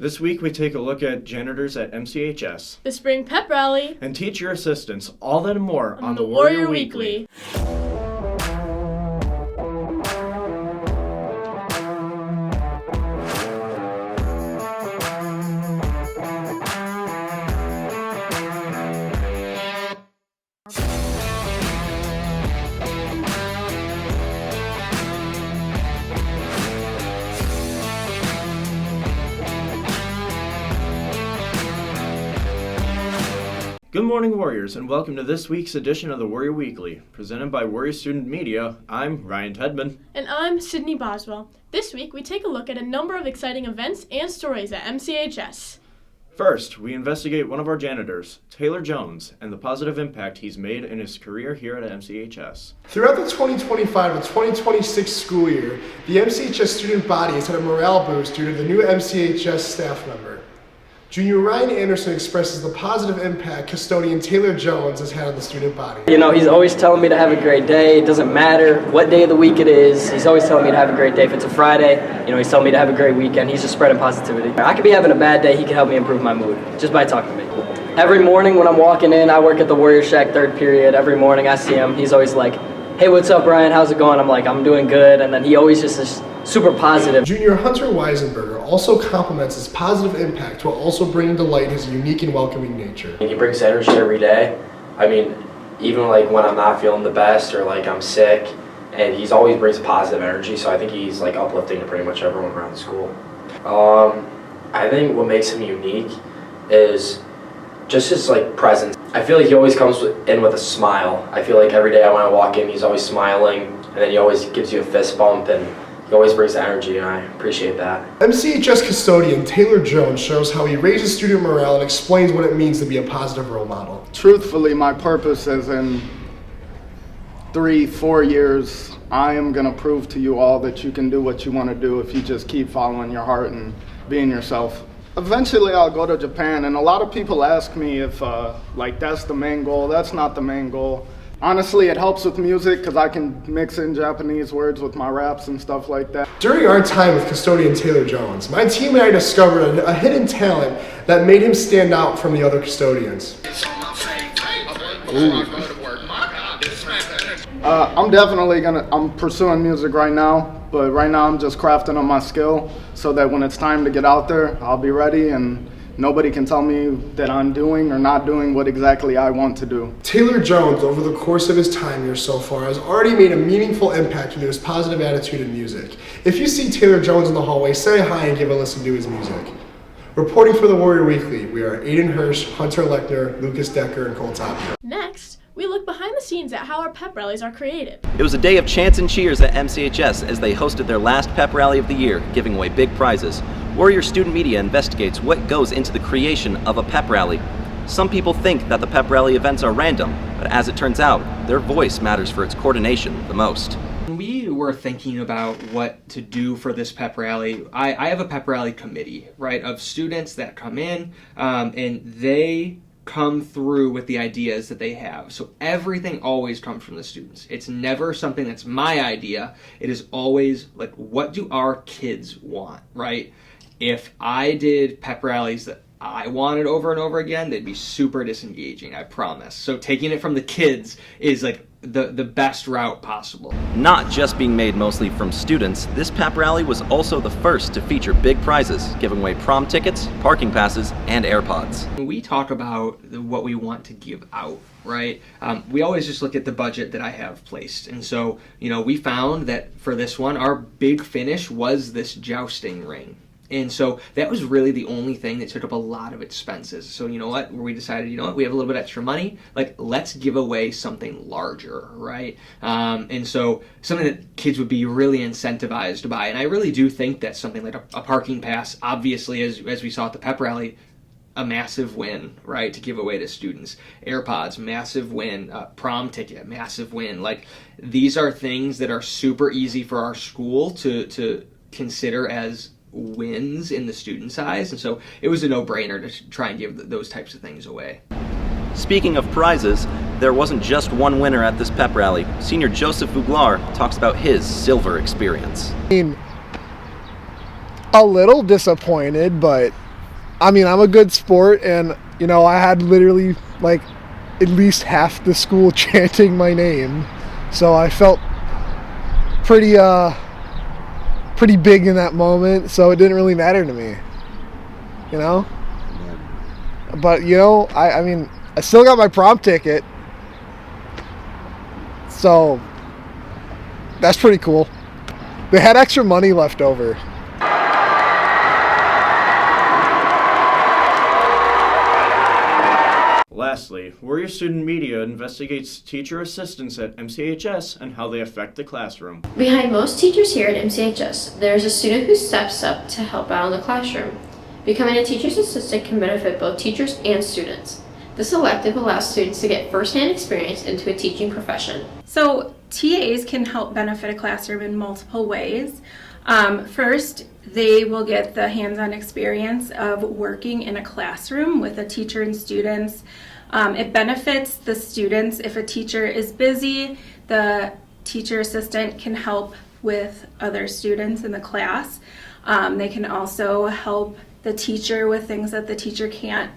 This week we take a look at janitors at MCHS, the spring pep rally, and teacher assistants, all that and more on the Warrior Weekly. Good morning, Warriors, and welcome to this week's edition of the Warrior Weekly. Presented by Warrior Student Media, I'm Ryan Tedman. And I'm Sydney Boswell. This week we take a look at a number of exciting events and stories at MCHS. First, we investigate one of our janitors, Taylor Jones, and the positive impact he's made in his career here at MCHS. Throughout the 2025 to 2026 school year, the MCHS student body has had a morale boost due to the new MCHS staff member. Junior Ryan Anderson expresses the positive impact custodian Taylor Jones has had on the student body. You know, he's always telling me to have a great day. It doesn't matter what day of the week it is. He's always telling me to have a great day. If it's a Friday, he's telling me to have a great weekend. He's just spreading positivity. I could be having a bad day. He can help me improve my mood just by talking to me. Every morning when I'm walking in, I work at the Warrior Shack third period. Every morning I see him. He's always like, "Hey, what's up, Ryan? How's it going?" I'm like, "I'm doing good." And then he always just is super positive. Junior Hunter Weisenberger also compliments his positive impact while also bringing to light his unique and welcoming nature. He brings energy every day. I mean, even like when I'm not feeling the best or like I'm sick, and he's always brings positive energy, so I think he's like uplifting to pretty much everyone around the school. I think what makes him unique is just his like presence. I feel like he always comes in with a smile. I feel like every day when I walk in, he's always smiling, and then he always gives you a fist bump, and he always brings the energy, and I appreciate that. MCHS custodian Taylor Jones shows how he raises student morale and explains what it means to be a positive role model. Truthfully, my purpose is in 3-4 years, I am going to prove to you all that you can do what you want to do if you just keep following your heart and being yourself. Eventually, I'll go to Japan, and a lot of people ask me if that's the main goal. That's not the main goal. Honestly, it helps with music because I can mix in Japanese words with my raps and stuff like that. During our time with custodian Taylor Jones, my team and I discovered a hidden talent that made him stand out from the other custodians. I'm pursuing music right now, but right now I'm just crafting on my skill so that when it's time to get out there, I'll be ready and nobody can tell me that I'm doing or not doing what exactly I want to do. Taylor Jones, over the course of his time here so far, has already made a meaningful impact with his positive attitude in music. If you see Taylor Jones in the hallway, say hi and give a listen to his music. Reporting for the Warrior Weekly, we are Aiden Hirsch, Hunter Lechner, Lucas Decker, and Cole Tapia. Next, we look behind the scenes at how our pep rallies are created. It was a day of chants and cheers at MCHS as they hosted their last pep rally of the year, giving away big prizes. Warrior Student Media investigates what goes into the creation of a pep rally. Some people think that the pep rally events are random, but as it turns out, their voice matters for its coordination the most. When we were thinking about what to do for this pep rally, I have a pep rally committee, right, of students that come in and they come through with the ideas that they have. So everything always comes from the students. It's never something that's my idea. It is always like, what do our kids want, right? If I did pep rallies that I wanted over and over again, they'd be super disengaging, I promise. So taking it from the kids is like the best route possible. Not just being made mostly from students, this pep rally was also the first to feature big prizes, giving away prom tickets, parking passes, and AirPods. When we talk about what we want to give out, right, we always just look at the budget that I have placed. And so, we found that for this one, our big finish was this jousting ring. And so that was really the only thing that took up a lot of expenses. So we decided, we have a little bit extra money, like let's give away something larger, right? And so something that kids would be really incentivized to buy. And I really do think that something like a parking pass, obviously, as we saw at the pep rally, a massive win, right, to give away to students. AirPods, massive win. Prom ticket, massive win. Like, these are things that are super easy for our school to consider as wins in the student size, and so it was a no-brainer to try and give those types of things away. Speaking of prizes, there wasn't just one winner at this pep rally. Senior Joseph Vuglar talks about his silver experience. A little disappointed, but I mean, I'm a good sport, and, you know, I had literally, like, at least half the school chanting my name. So I felt pretty big in that moment, so it didn't really matter to me, you know? But, you know, I mean, I still got my prom ticket, so that's pretty cool. They had extra money left over. Lastly, Warrior Student Media investigates teacher assistants at MCHS and how they affect the classroom. Behind most teachers here at MCHS, there is a student who steps up to help out in the classroom. Becoming a teacher's assistant can benefit both teachers and students. This elective allows students to get first-hand experience into a teaching profession. So TAs can help benefit a classroom in multiple ways. First, they will get the hands-on experience of working in a classroom with a teacher and students. It benefits the students if a teacher is busy. The teacher assistant can help with other students in the class. They can also help the teacher with things that the teacher can't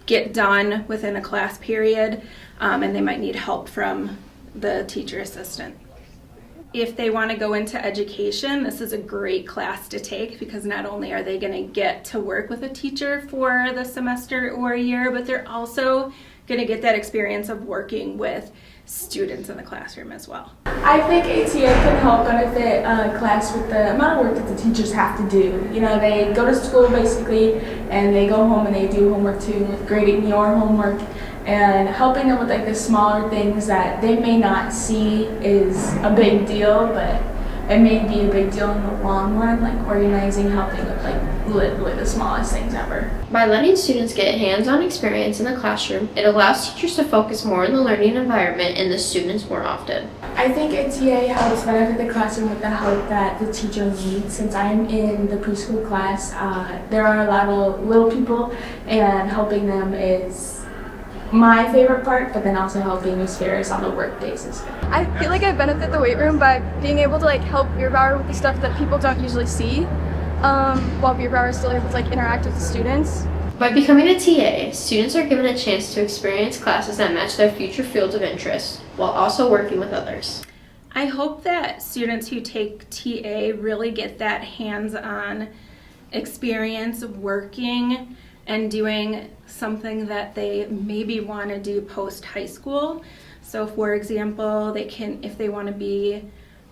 get done within a class period, and they might need help from the teacher assistant. If they want to go into education, this is a great class to take because not only are they going to get to work with a teacher for the semester or a year, but they're also going to get that experience of working with students in the classroom as well. I think ATA can help benefit a class with the amount of work that the teachers have to do. You know, they go to school basically and they go home and they do homework too, with grading your homework and helping them with like the smaller things that they may not see is a big deal, but it may be a big deal in the long run, like organizing, helping with like literally the smallest things ever. By letting students get hands-on experience in the classroom, it allows teachers to focus more on the learning environment and the students more often. I think ATA helps benefit the classroom with the help that the teacher needs. Since I'm in the preschool class, there are a lot of little people, and helping them is my favorite part, but then also helping Miss Ferris on the work days is good. I feel like I benefit the weight room by being able to like help Beer Bauer with the stuff that people don't usually see, while Beer Bauer is still able to like interact with the students. By becoming a TA, students are given a chance to experience classes that match their future fields of interest, while also working with others. I hope that students who take TA really get that hands-on experience of working and doing something that they maybe want to do post high school. So for example, they can, if they want to be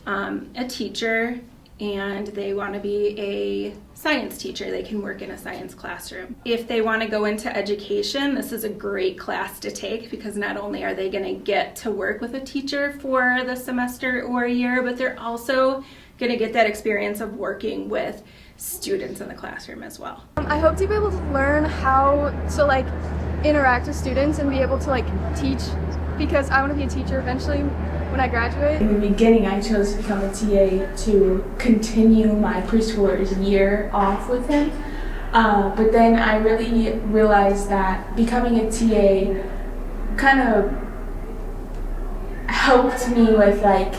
a teacher and they want to be a science teacher, they can work in a science classroom. If they want to go into education, this is a great class to take because not only are they going to get to work with a teacher for the semester or a year, but they're also going to get that experience of working with students in the classroom as well. I hope to be able to learn how to like interact with students and be able to like teach, because I want to be a teacher eventually when I graduate. In the beginning, I chose to become a TA to continue my preschooler's year off with him, but then I really realized that becoming a TA kind of helped me with like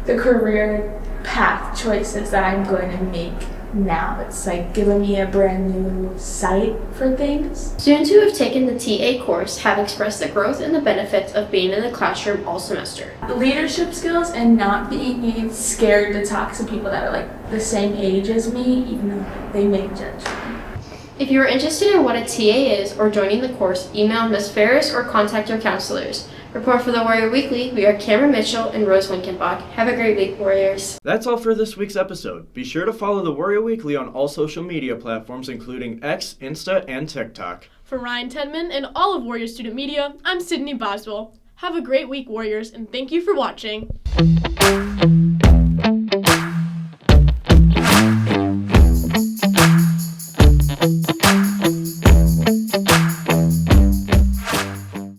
the career path choices that I'm going to make now. It's like giving me a brand new sight for things. Students who have taken the TA course have expressed the growth and the benefits of being in the classroom all semester. Leadership skills and not being scared to talk to people that are like the same age as me, even though they may judge me. If you are interested in what a TA is or joining the course, email Ms. Ferris or contact your counselors. Report for the Warrior Weekly, we are Cameron Mitchell and Rose Winkenbach. Have a great week, Warriors. That's all for this week's episode. Be sure to follow the Warrior Weekly on all social media platforms, including X, Insta, and TikTok. For Ryan Tedman and all of Warrior Student Media, I'm Sydney Boswell. Have a great week, Warriors, and thank you for watching.